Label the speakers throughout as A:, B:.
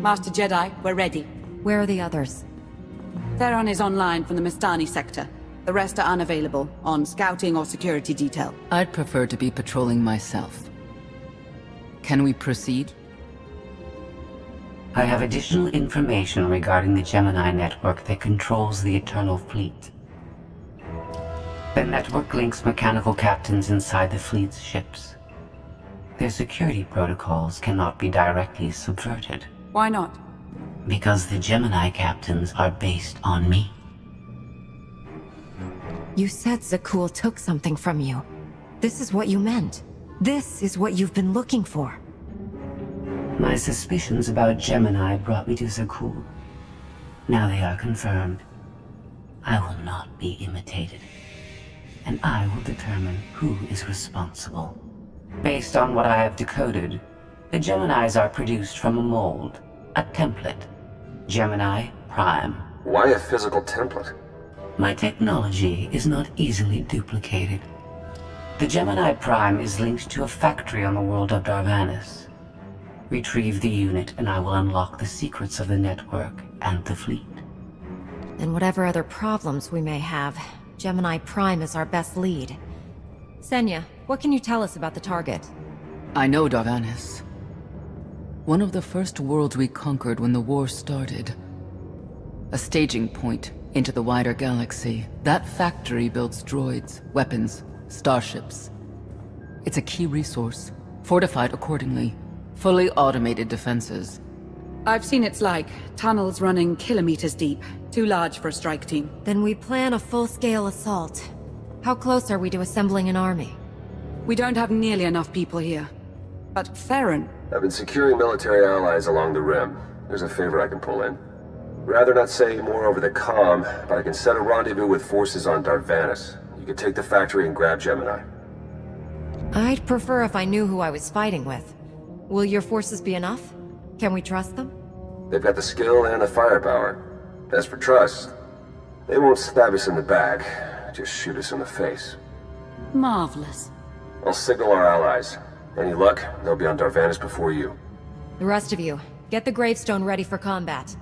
A: Master Jedi, we're ready.
B: Where are the others?
A: Theron is online from the Mistani sector. The rest are unavailable, on scouting or security detail.
C: I'd prefer to be patrolling myself. Can we proceed?
D: I have additional information regarding the Gemini network that controls the Eternal Fleet. The network links mechanical captains inside the fleet's ships. Their security protocols cannot be directly subverted.
A: Why not?
D: Because the Gemini captains are based on me.
B: You said Zakul took something from you. This is what you meant. This is what you've been looking for.
D: My suspicions about Gemini brought me to Zakul. Now they are confirmed. I will not be imitated. And I will determine who is responsible. Based on what I have decoded, the Geminis are produced from a mold, a template. Gemini Prime.
E: Why a physical template?
D: My technology is not easily duplicated. The Gemini Prime is linked to a factory on the world of Darvanis. Retrieve the unit and I will unlock the secrets of the network and the fleet.
B: And whatever other problems we may have, Gemini Prime is our best lead. Senya, what can you tell us about the target?
C: I know Darvanis. One of the first worlds we conquered when the war started. A staging point into the wider galaxy. That factory builds droids, weapons, starships. It's a key resource, fortified accordingly. Fully automated defenses.
A: I've seen it's like tunnels running kilometers deep. Too large for a strike team.
B: Then we plan a full-scale assault. How close are we to assembling an army?
A: We don't have nearly enough people here. But Theron...
E: I've been securing military allies along the rim. There's a favor I can pull in. Rather not say more over the comm, but I can set a rendezvous with forces on Darvanis. You can take the factory and grab Gemini.
B: I'd prefer if I knew who I was fighting with. Will your forces be enough? Can we trust them?
E: They've got the skill and the firepower. As for trust, they won't stab us in the back, just shoot us in the face.
A: Marvelous.
E: I'll signal our allies. Any luck, they'll be on Darvanis before you.
B: The rest of you, get the gravestone ready for combat.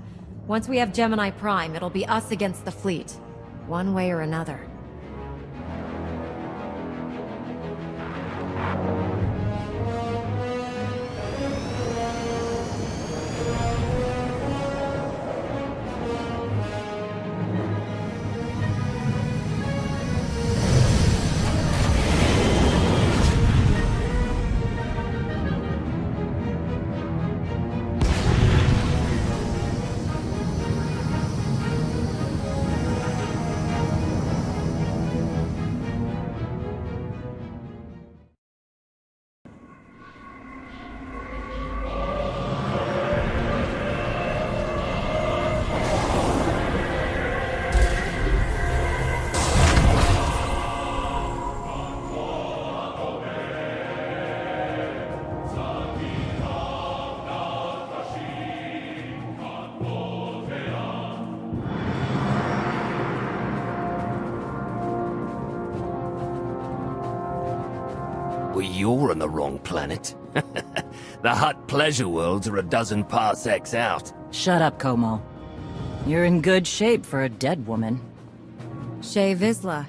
B: Once we have Gemini Prime, it'll be us against the fleet. One way or another.
F: Well, you're on the wrong planet. The Hutt pleasure worlds are a dozen parsecs out.
G: Shut up, Como. You're in good shape for a dead woman.
B: Shay Vizsla.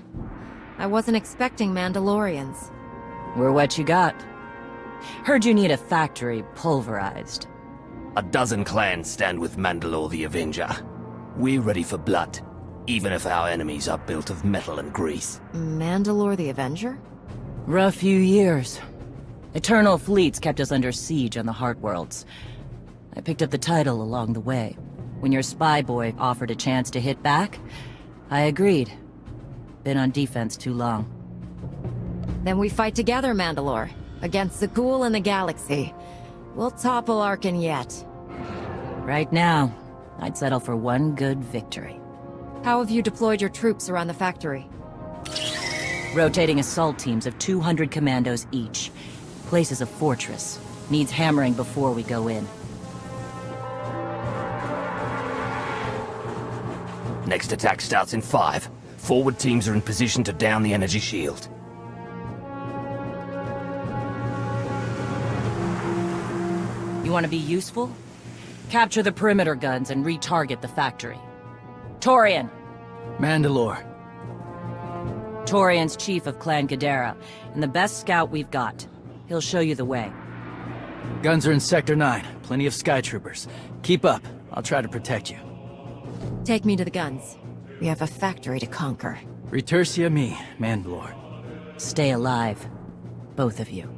B: I wasn't expecting Mandalorians.
G: We're what you got. Heard you need a factory pulverized.
F: A dozen clans stand with Mandalore the Avenger. We're ready for blood, even if our enemies are built of metal and grease.
B: Mandalore the Avenger?
G: Rough few years. Eternal fleets kept us under siege on the Heart Worlds. I picked up the title along the way. When your spy boy offered a chance to hit back, I agreed. Been on defense too long.
B: Then we fight together, Mandalore. Against Zakul and the galaxy. We'll topple Arcann yet.
G: Right now, I'd settle for one good victory.
B: How have you deployed your troops around the factory?
G: Rotating assault teams of 200 commandos each. Place is a fortress. Needs hammering before we go in.
F: Next attack starts in 5. Forward teams are in position to down the energy shield.
G: You want to be useful? Capture the perimeter guns and retarget the factory. Torian!
H: Mandalore.
G: Torian's chief of Clan Ghidorah, and the best scout we've got. He'll show you the way.
H: Guns are in Sector 9. Plenty of skytroopers. Keep up. I'll try to protect you.
B: Take me to the guns. We have a factory to conquer.
H: Retursia me, Mandalore.
G: Stay alive. Both of you.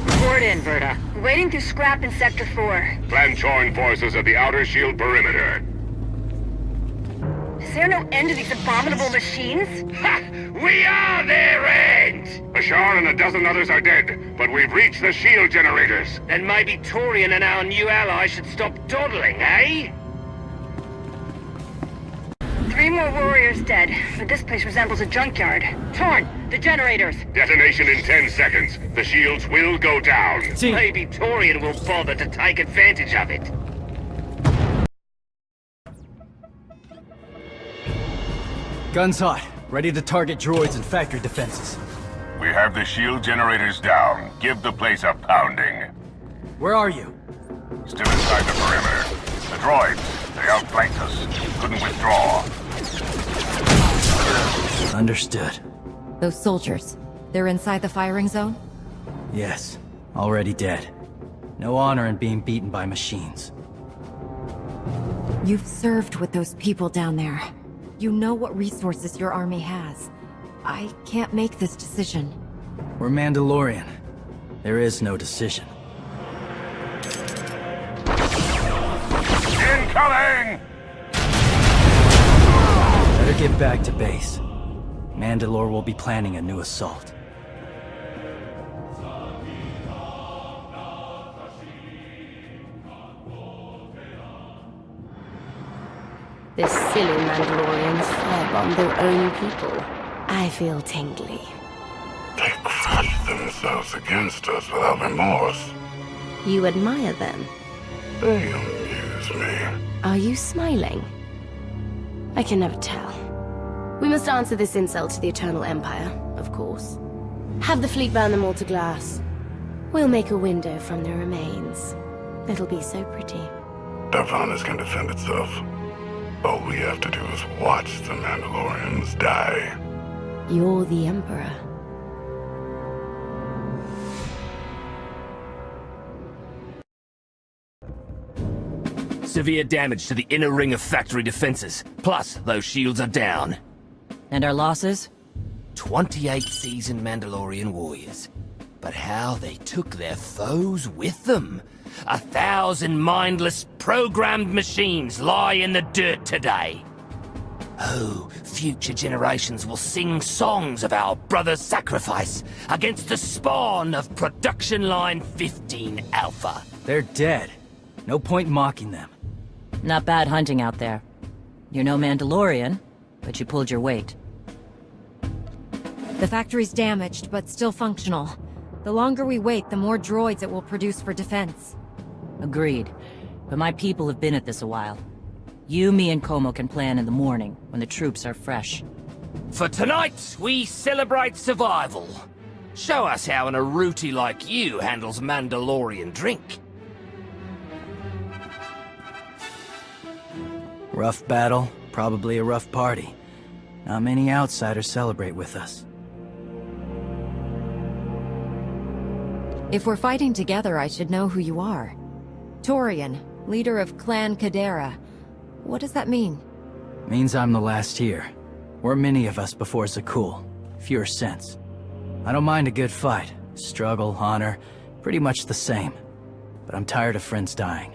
I: Report in, Verta. Waiting to scrap in Sector 4.
J: Clan join forces at the outer shield perimeter.
I: Is there no end to these abominable machines?
J: Ha! We are their end! Bashar and a dozen others are dead, but we've reached the shield generators.
F: Then maybe Torian and our new ally should stop dawdling, eh?
I: 3 more warriors dead, but this place resembles a junkyard.
F: Torn! The generators!
J: Detonation in 10 seconds. The shields will go down.
F: Maybe Torian will bother to take advantage of it.
H: Guns hot. Ready to target droids and factory defenses.
J: We have the shield generators down. Give the place a pounding.
H: Where are you?
J: Still inside the perimeter. The droids, they outflanked us. Couldn't withdraw.
H: Understood.
B: Those soldiers, they're inside the firing zone?
H: Yes. Already dead. No honor in being beaten by machines.
B: You've served with those people down there. You know what resources your army has. I can't make this decision.
H: We're Mandalorian. There is no decision.
J: Incoming!
H: Better get back to base. Mandalore will be planning a new assault.
K: The silly Mandalorians firebomb their own people. I feel tingly.
J: They crushed themselves against us without remorse.
K: You admire them?
J: They amuse me.
K: Are you smiling? I can never tell. We must answer this insult to the Eternal Empire, of course. Have the fleet burn them all to glass. We'll make a window from their remains. It'll be so pretty.
J: Darvanis can defend itself. All we have to do is watch the Mandalorians die.
K: You're the Emperor.
F: Severe damage to the inner ring of factory defenses. Plus, those shields are down.
G: And our losses?
F: 28 seasoned Mandalorian warriors. But how they took their foes with them. 1,000 mindless, programmed machines lie in the dirt today. Oh, future generations will sing songs of our brother's sacrifice against the spawn of Production Line 15 Alpha.
H: They're dead. No point mocking them.
G: Not bad hunting out there. You're no Mandalorian, but you pulled your weight.
B: The factory's damaged, but still functional. The longer we wait, the more droids it will produce for defense.
G: Agreed. But my people have been at this a while. You, me, and Como can plan in the morning, when the troops are fresh.
F: For tonight, we celebrate survival. Show us how an Aruti like you handles Mandalorian drink.
H: Rough battle, probably a rough party. Not many outsiders celebrate with us.
B: If we're fighting together, I should know who you are. Torian, leader of Clan Ghidorah. What does that mean?
H: Means I'm the last here. We're many of us before Zakul. Fewer sense. I don't mind a good fight. Struggle, honor, pretty much the same. But I'm tired of friends dying.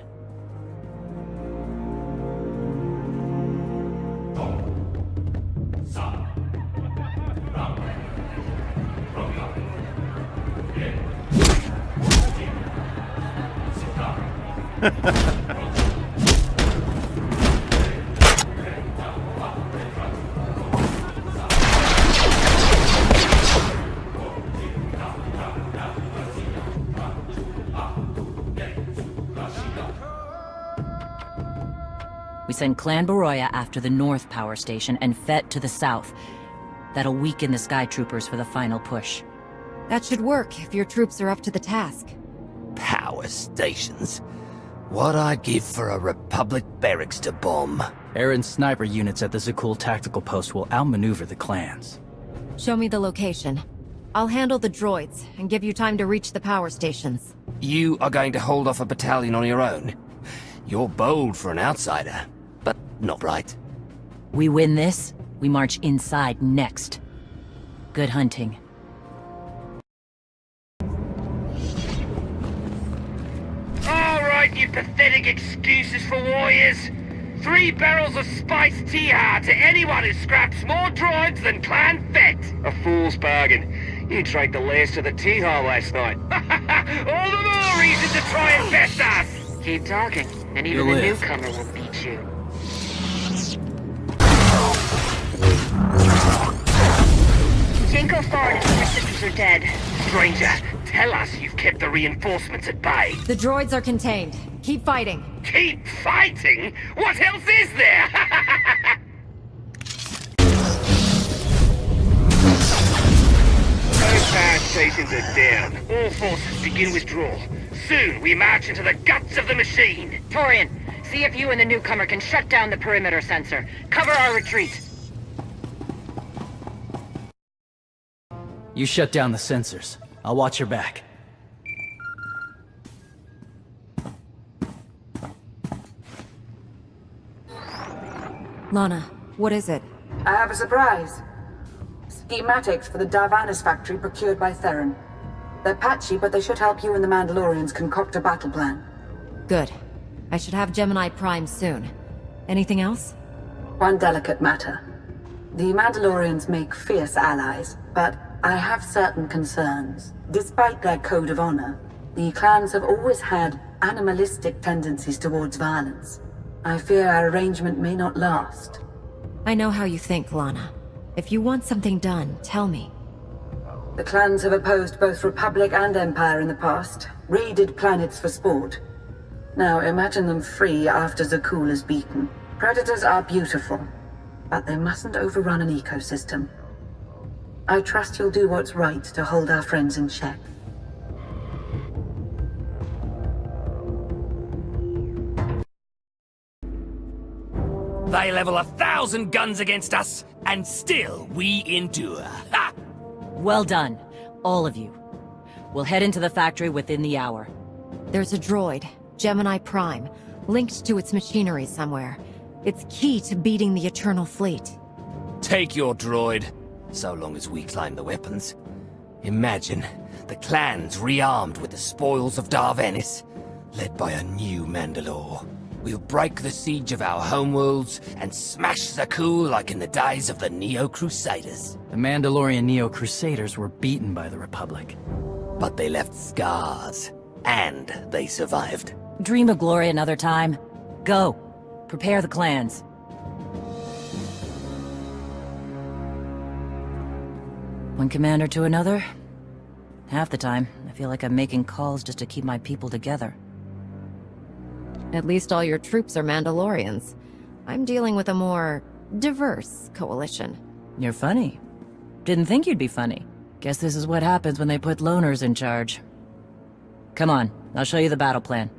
G: We send Clan Baroya after the North Power Station and Fett to the south. That'll weaken the Sky Troopers for the final push.
B: That should work if your troops are up to the task.
F: Power stations? What I'd give for a Republic barracks to bomb.
H: Aaron's sniper units at the Zakul tactical post will outmaneuver the clans.
B: Show me the location. I'll handle the droids and give you time to reach the power stations.
F: You are going to hold off a battalion on your own? You're bold for an outsider, but not right.
G: We win this, we march inside next. Good hunting.
F: Alright, you pathetic excuses for warriors. 3 barrels of spiced Tiha to anyone who scraps more droids than Clan Fett.
L: A fool's bargain. You drank the last of the Tiha last night.
F: All the more reason to try and best us!
I: Keep talking, and even the newcomer will beat you. Janko Thard and his sisters are dead.
F: Stranger, tell us you've kept the reinforcements at bay.
B: The droids are contained. Keep fighting.
F: Keep fighting? What else is there?
L: Those power stations are down.
F: All forces begin withdrawal. Soon we march into the guts of the machine.
I: Torian, see if you and the newcomer can shut down the perimeter sensor. Cover our retreat.
H: You shut down the sensors. I'll watch your back.
B: Lana, what is it?
A: I have a surprise. Schematics for the Darvanis factory procured by Theron. They're patchy, but they should help you and the Mandalorians concoct a battle plan.
B: Good. I should have Gemini Prime soon. Anything else?
A: One delicate matter. The Mandalorians make fierce allies, but I have certain concerns. Despite their code of honor, the clans have always had animalistic tendencies towards violence. I fear our arrangement may not last.
B: I know how you think, Lana. If you want something done, tell me.
A: The clans have opposed both Republic and Empire in the past, raided planets for sport. Now imagine them free after Zakul is beaten. Predators are beautiful, but they mustn't overrun an ecosystem. I trust you'll do what's right to hold our friends in check.
F: They level 1,000 guns against us, and still we endure. Ha!
G: Well done, all of you. We'll head into the factory within the hour.
B: There's a droid, Gemini Prime, linked to its machinery somewhere. It's key to beating the Eternal Fleet.
F: Take your droid, so long as we claim the weapons. Imagine the clans rearmed with the spoils of Darvanis, led by a new Mandalore. We'll break the siege of our homeworlds and smash Zakul like in the days of the Neo-Crusaders.
H: The Mandalorian Neo-Crusaders were beaten by the Republic.
F: But they left scars, and they survived.
G: Dream of glory another time. Go. Prepare the clans. One commander to another. Half the time, I feel like I'm making calls just to keep my people together.
B: At least all your troops are Mandalorians. I'm dealing with a more diverse coalition.
G: You're funny. Didn't think you'd be funny. Guess this is what happens when they put loners in charge. Come on, I'll show you the battle plan.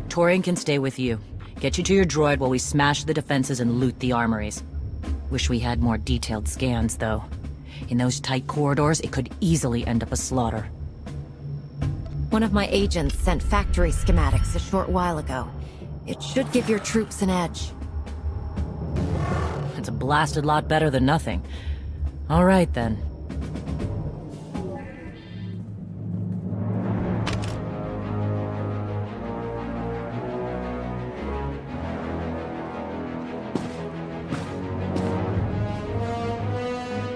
G: Torian can stay with you. Get you to your droid while we smash the defenses and loot the armories. Wish we had more detailed scans, though. In those tight corridors, it could easily end up a slaughter.
B: One of my agents sent factory schematics a short while ago. It should give your troops an edge.
G: It's a blasted lot better than nothing. All right, then.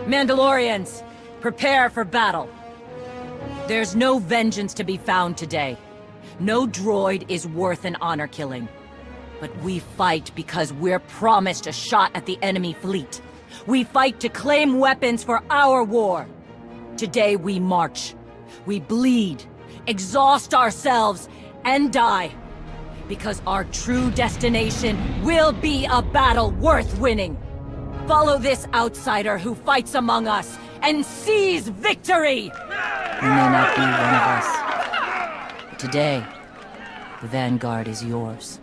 G: Mandalorians, prepare for battle. There's no vengeance to be found today. No droid is worth an honor killing. But we fight because we're promised a shot at the enemy fleet. We fight to claim weapons for our war. Today we march. We bleed, exhaust ourselves, and die. Because our true destination will be a battle worth winning. Follow this outsider who fights among us and seize victory!
M: You may not be one of us. But today, the Vanguard is yours.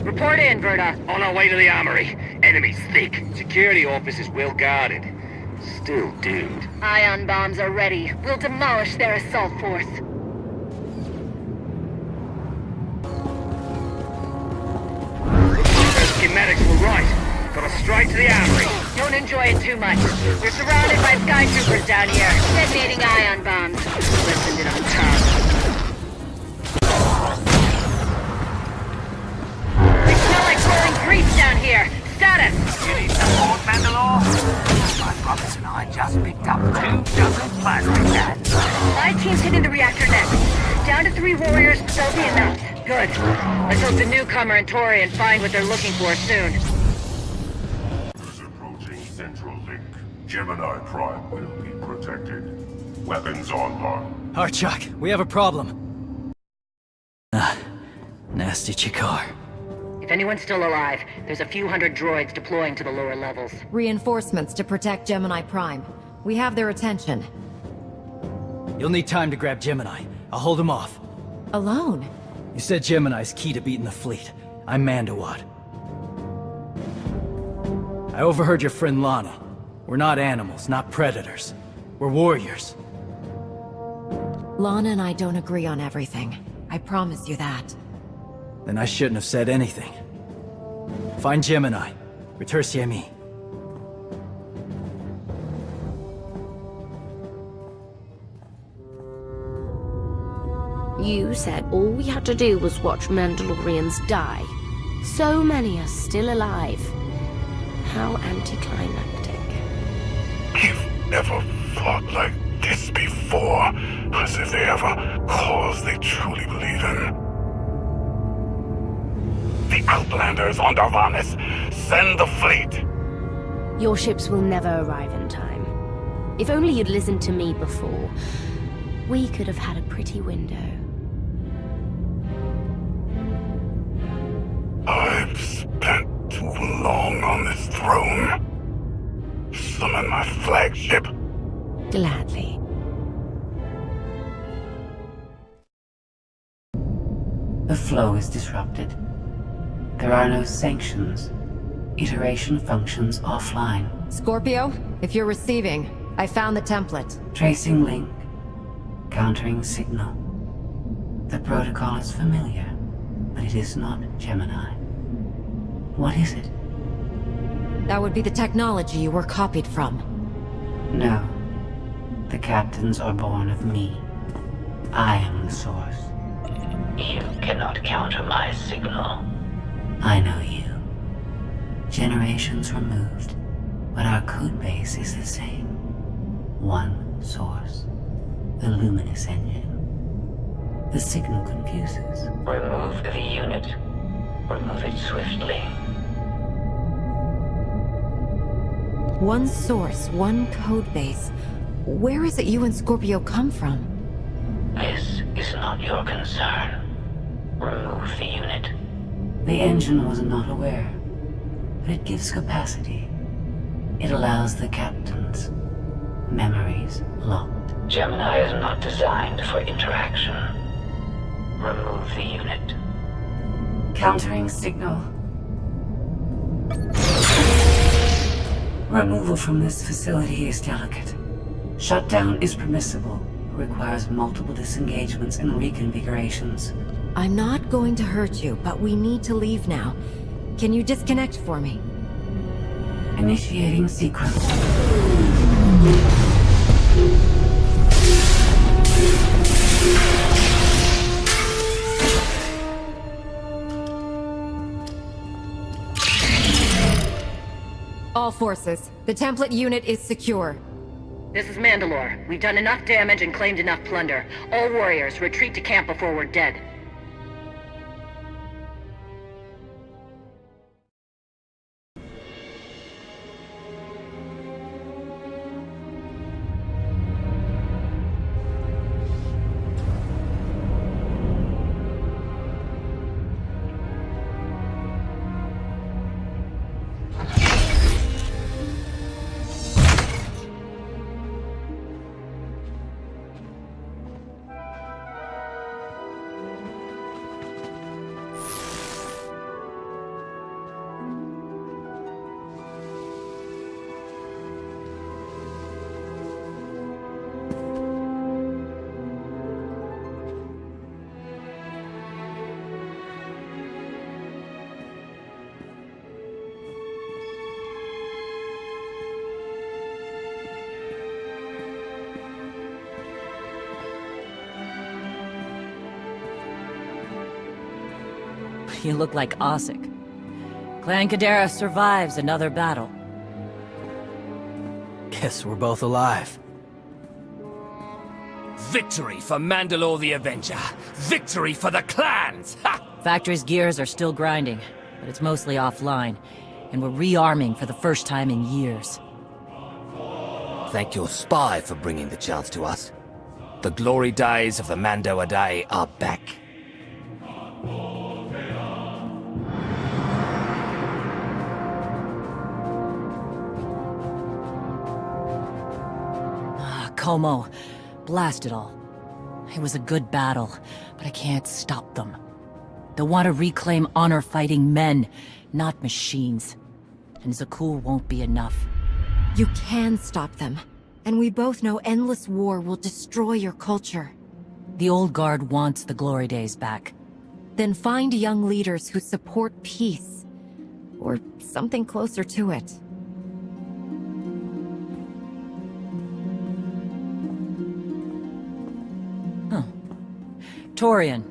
I: Report in, Verta.
L: On our way to the armory. Enemies thick. Security office is well guarded. Still doomed.
I: Ion bombs are ready. We'll demolish their assault force.
L: Those schematics were right. Got us straight to the armory.
I: Don't enjoy it too much. We're surrounded by sky troopers down here, detonating ion bombs. Listened it on top. They smell like rolling grease down here. Status!
F: You need support, Mandalore? My brothers and I just picked up 2 dozen plastic cans.
I: My team's hitting the reactor next. Down to 3 warriors, they'll be enough. Good. Let's hope the newcomer and Torian find what they're looking for soon.
J: Is approaching Central Link. Gemini Prime will be protected. Weapons online.
H: Archuk, we have a problem. Nasty Chikar.
I: If anyone's still alive, there's a few hundred droids deploying to the lower levels.
B: Reinforcements to protect Gemini Prime. We have their attention.
H: You'll need time to grab Gemini. I'll hold him off.
B: Alone?
H: You said Gemini's key to beating the fleet. I'm Mandawad. I overheard your friend Lana. We're not animals, not predators. We're warriors.
B: Lana and I don't agree on everything. I promise you that.
H: Then I shouldn't have said anything. Find Gemini. Retursier me.
K: You said all we had to do was watch Mandalorians die. So many are still alive. How anticlimactic.
J: You've never fought like this before, as if they have a cause they truly believe in. The Outlanders on Darvanis! Send the fleet!
K: Your ships will never arrive in time. If only you'd listened to me before, we could have had a pretty window.
J: I've spent too long on this throne. Summon my flagship.
K: Gladly.
D: The flow is disrupted. There are no sanctions. Iteration functions offline.
B: Scorpio, if you're receiving, I found the template.
D: Tracing link. Countering signal. The protocol is familiar, but it is not Gemini. What is it?
B: That would be the technology you were copied from.
D: No. The captains are born of me. I am the source.
N: You cannot counter my signal.
D: I know you. Generations removed, but our code base is the same. One source. The luminous engine. The signal confuses.
N: Remove the unit. Remove it swiftly.
B: One source, one code base. Where is it you and Scorpio come from?
N: This is not your concern. Remove the unit.
D: The engine was not aware, but it gives capacity. It allows the captains. Memories locked.
N: Gemini is not designed for interaction. Remove the unit.
D: Countering signal. Removal from this facility is delicate. Shutdown is permissible, but requires multiple disengagements and reconfigurations.
B: I'm not going to hurt you, but we need to leave now. Can you disconnect for me?
D: Initiating sequence.
B: All forces, the template unit is secure.
I: This is Mandalore. We've done enough damage and claimed enough plunder. All warriors, retreat to camp before we're dead.
G: You look like Ossic. Clan Kadera survives another battle.
H: Guess we're both alive.
F: Victory for Mandalore the Avenger! Victory for the clans! Ha!
G: Factory's gears are still grinding, but it's mostly offline, and we're rearming for the first time in years.
F: Thank your spy for bringing the chance to us. The glory days of the Mando Adae are back.
G: Como, blast it all. It was a good battle, but I can't stop them. They'll want to reclaim honor-fighting men, not machines. And Zakuul won't be enough.
B: You can stop them. And we both know endless war will destroy your culture.
G: The old guard wants the glory days back.
B: Then find young leaders who support peace. Or something closer to it.
G: Huh. Torian,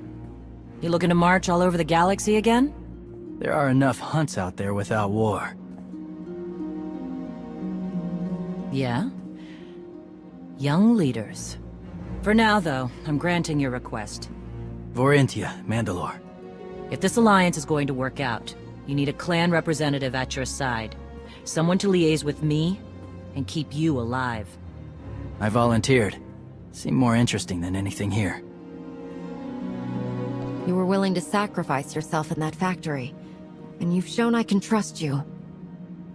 G: you looking to march all over the galaxy again?
H: There are enough hunts out there without war.
G: Yeah? Young leaders. For now, though, I'm granting your request.
H: Vorintia, Mandalore.
G: If this alliance is going to work out, you need a clan representative at your side. Someone to liaise with me, and keep you alive.
H: I volunteered. Seemed more interesting than anything here.
B: You were willing to sacrifice yourself in that factory. And you've shown I can trust you.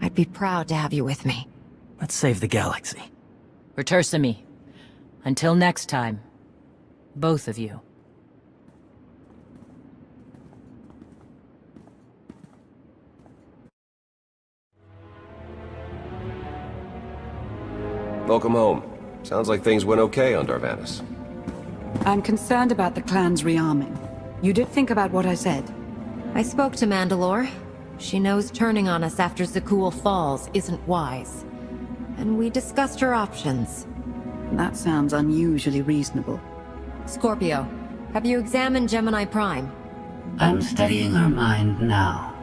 B: I'd be proud to have you with me.
H: Let's save the galaxy.
G: Return me. Until next time, both of you.
E: Welcome home. Sounds like things went okay on Darvanis.
A: I'm concerned about the clan's rearming. You did think about what I said?
B: I spoke to Mandalore. She knows turning on us after Zakuul falls isn't wise. And we discussed her options.
A: That sounds unusually reasonable.
B: Scorpio, have you examined Gemini Prime?
D: I'm studying her mind now.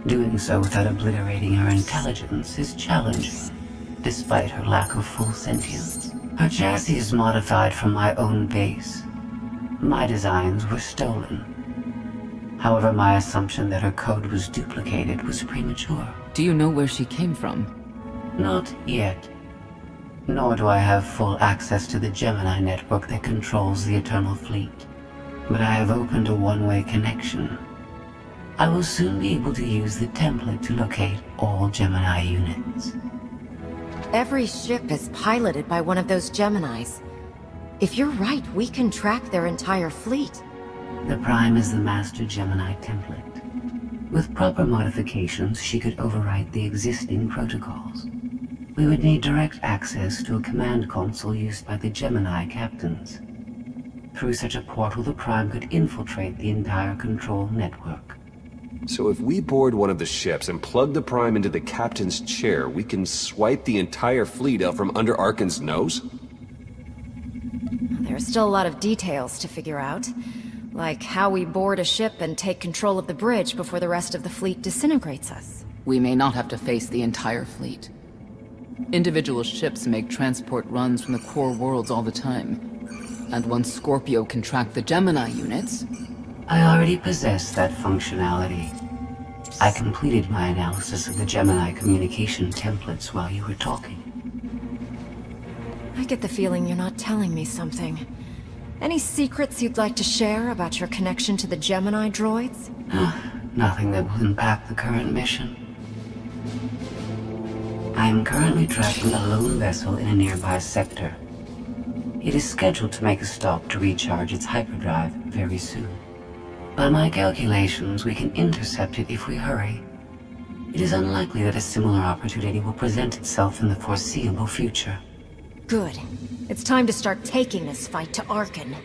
D: Doing so without obliterating her intelligence is challenging, despite her lack of full sentience. Her chassis is modified from my own base. My designs were stolen. However, my assumption that her code was duplicated was premature.
C: Do you know where she came from?
D: Not yet. Nor do I have full access to the Gemini network that controls the Eternal Fleet. But I have opened a one-way connection. I will soon be able to use the template to locate all Gemini units.
B: Every ship is piloted by one of those Geminis. If you're right, we can track their entire fleet.
D: The Prime is the master Gemini template. With proper modifications, she could overwrite the existing protocols. We would need direct access to a command console used by the Gemini captains. Through such a portal, the Prime could infiltrate the entire control network.
E: So if we board one of the ships and plug the Prime into the captain's chair, we can swipe the entire fleet out from under Arcann's nose?
B: There's still a lot of details to figure out. Like how we board a ship and take control of the bridge before the rest of the fleet disintegrates us.
C: We may not have to face the entire fleet. Individual ships make transport runs from the core worlds all the time. And once Scorpio can track the Gemini units...
D: I already possess that functionality. I completed my analysis of the Gemini communication templates while you were talking.
B: I get the feeling you're not telling me something. Any secrets you'd like to share about your connection to the Gemini droids?
D: Nothing that will impact the current mission. I am currently tracking a lone vessel in a nearby sector. It is scheduled to make a stop to recharge its hyperdrive very soon. By my calculations, we can intercept it if we hurry. It is unlikely that a similar opportunity will present itself in the foreseeable future.
B: Good. It's time to start taking this fight to Arcann.